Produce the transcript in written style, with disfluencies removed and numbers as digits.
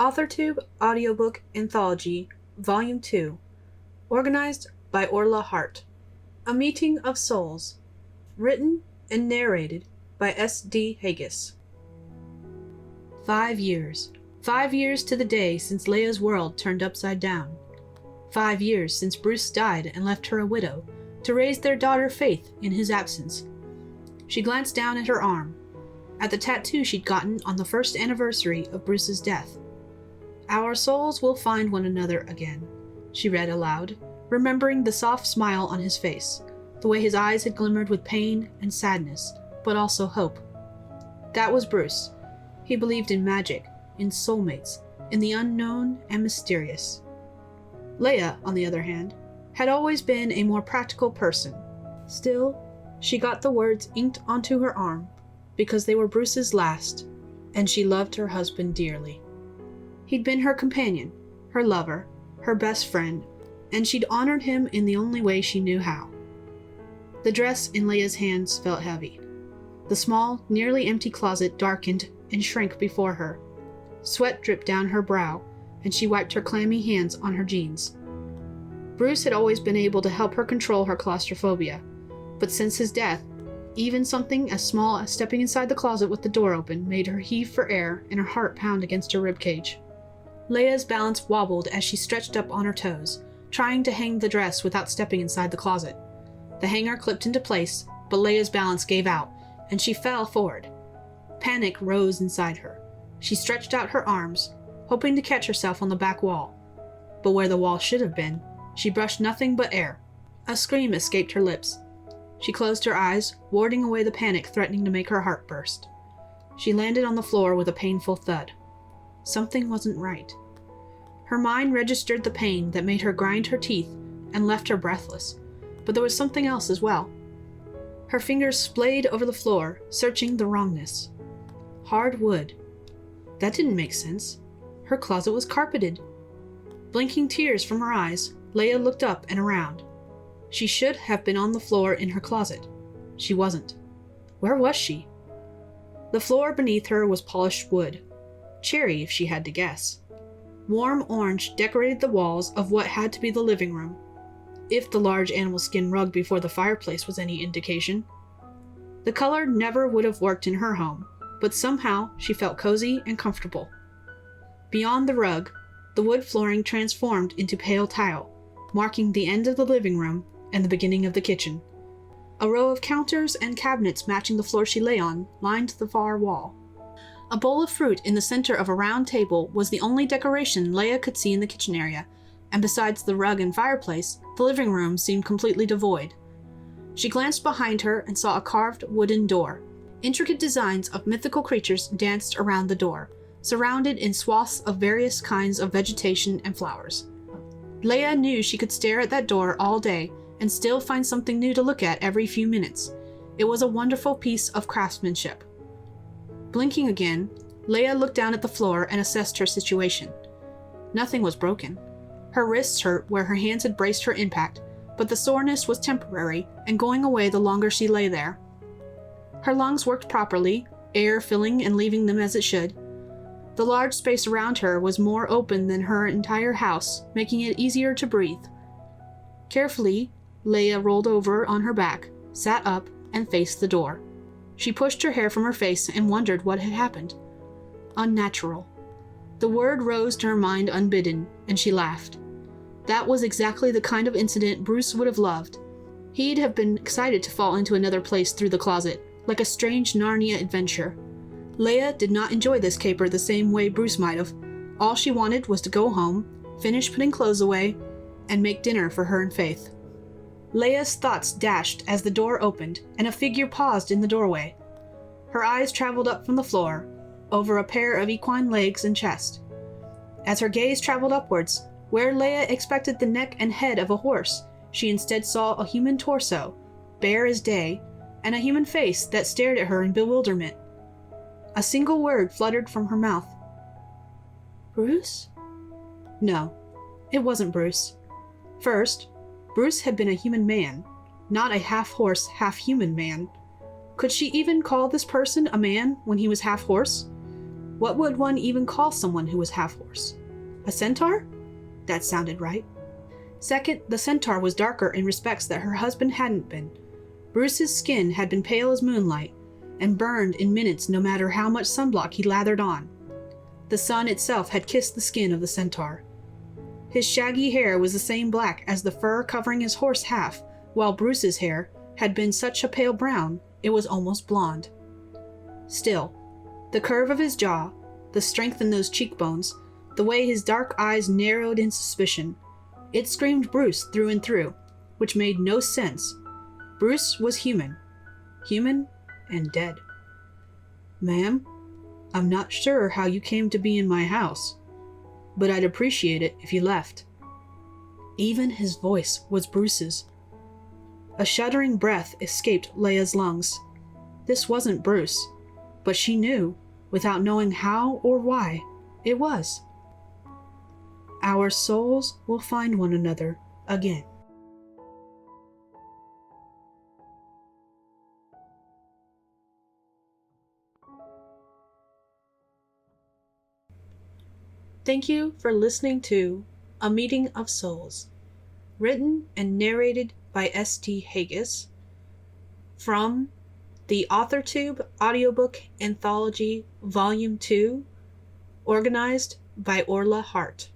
AuthorTube Audiobook Anthology, Volume 2, organized by Orla Hart. A Meeting of Souls, written and narrated by S.D. Haggis. 5 years. 5 years to the day since Leia's world turned upside down. 5 years since Bruce died and left her a widow, to raise their daughter Faith in his absence. She glanced down at her arm, at the tattoo she'd gotten on the first anniversary of Bruce's death. "Our souls will find one another again," she read aloud, remembering the soft smile on his face, the way his eyes had glimmered with pain and sadness, but also hope. That was Bruce. He believed in magic, in soulmates, in the unknown and mysterious. Leia, on the other hand, had always been a more practical person. Still, she got the words inked onto her arm, because they were Bruce's last, and she loved her husband dearly. He'd been her companion, her lover, her best friend, and she'd honored him in the only way she knew how. The dress in Leia's hands felt heavy. The small, nearly empty closet darkened and shrank before her. Sweat dripped down her brow, and she wiped her clammy hands on her jeans. Bruce had always been able to help her control her claustrophobia, but since his death, even something as small as stepping inside the closet with the door open made her heave for air and her heart pound against her ribcage. Leia's balance wobbled as she stretched up on her toes, trying to hang the dress without stepping inside the closet. The hanger clipped into place, but Leia's balance gave out, and she fell forward. Panic rose inside her. She stretched out her arms, hoping to catch herself on the back wall. But where the wall should have been, she brushed nothing but air. A scream escaped her lips. She closed her eyes, warding away the panic threatening to make her heart burst. She landed on the floor with a painful thud. Something wasn't right. Her mind registered the pain that made her grind her teeth and left her breathless, but there was something else as well. Her fingers splayed over the floor, searching the wrongness. Hard wood. That didn't make sense. Her closet was carpeted. Blinking tears from her eyes, Leia looked up and around. She should have been on the floor in her closet. She wasn't. Where was she? The floor beneath her was polished wood. Cherry, if she had to guess. Warm orange decorated the walls of what had to be the living room, if the large animal skin rug before the fireplace was any indication. The color never would have worked in her home, but somehow she felt cozy and comfortable. Beyond the rug, the wood flooring transformed into pale tile, marking the end of the living room and the beginning of the kitchen. A row of counters and cabinets matching the floor she lay on lined the far wall. A bowl of fruit in the center of a round table was the only decoration Leia could see in the kitchen area, and besides the rug and fireplace, the living room seemed completely devoid. She glanced behind her and saw a carved wooden door. Intricate designs of mythical creatures danced around the door, surrounded in swaths of various kinds of vegetation and flowers. Leia knew she could stare at that door all day and still find something new to look at every few minutes. It was a wonderful piece of craftsmanship. Blinking again, Leia looked down at the floor and assessed her situation. Nothing was broken. Her wrists hurt where her hands had braced her impact, but the soreness was temporary and going away the longer she lay there. Her lungs worked properly, air filling and leaving them as it should. The large space around her was more open than her entire house, making it easier to breathe. Carefully, Leia rolled over on her back, sat up, and faced the door. She pushed her hair from her face and wondered what had happened. Unnatural. The word rose to her mind unbidden, and she laughed. That was exactly the kind of incident Bruce would have loved. He'd have been excited to fall into another place through the closet, like a strange Narnia adventure. Leia did not enjoy this caper the same way Bruce might have. All she wanted was to go home, finish putting clothes away, and make dinner for her and Faith. Leia's thoughts dashed as the door opened and a figure paused in the doorway. Her eyes traveled up from the floor, over a pair of equine legs and chest. As her gaze traveled upwards, where Leia expected the neck and head of a horse, she instead saw a human torso, bare as day, and a human face that stared at her in bewilderment. A single word fluttered from her mouth. Bruce? No, it wasn't Bruce. First, Bruce had been a human man, not a half-horse, half-human man. Could she even call this person a man when he was half-horse? What would one even call someone who was half-horse? A centaur? That sounded right. Second, the centaur was darker in respects that her husband hadn't been. Bruce's skin had been pale as moonlight, and burned in minutes no matter how much sunblock he lathered on. The sun itself had kissed the skin of the centaur. His shaggy hair was the same black as the fur covering his horse half, while Bruce's hair had been such a pale brown it was almost blonde. Still, the curve of his jaw, the strength in those cheekbones, the way his dark eyes narrowed in suspicion, it screamed Bruce through and through, which made no sense. Bruce was human. Human and dead. Ma'am, I'm not sure how you came to be in my house, but I'd appreciate it if you left. Even his voice was Bruce's. A shuddering breath escaped Leia's lungs. This wasn't Bruce, but she knew, without knowing how or why, it was. Our souls will find one another again. Thank you for listening to A Meeting of Souls, written and narrated by S.T. Haggis, from the AuthorTube Audiobook Anthology Volume 2, organized by Orla Hart.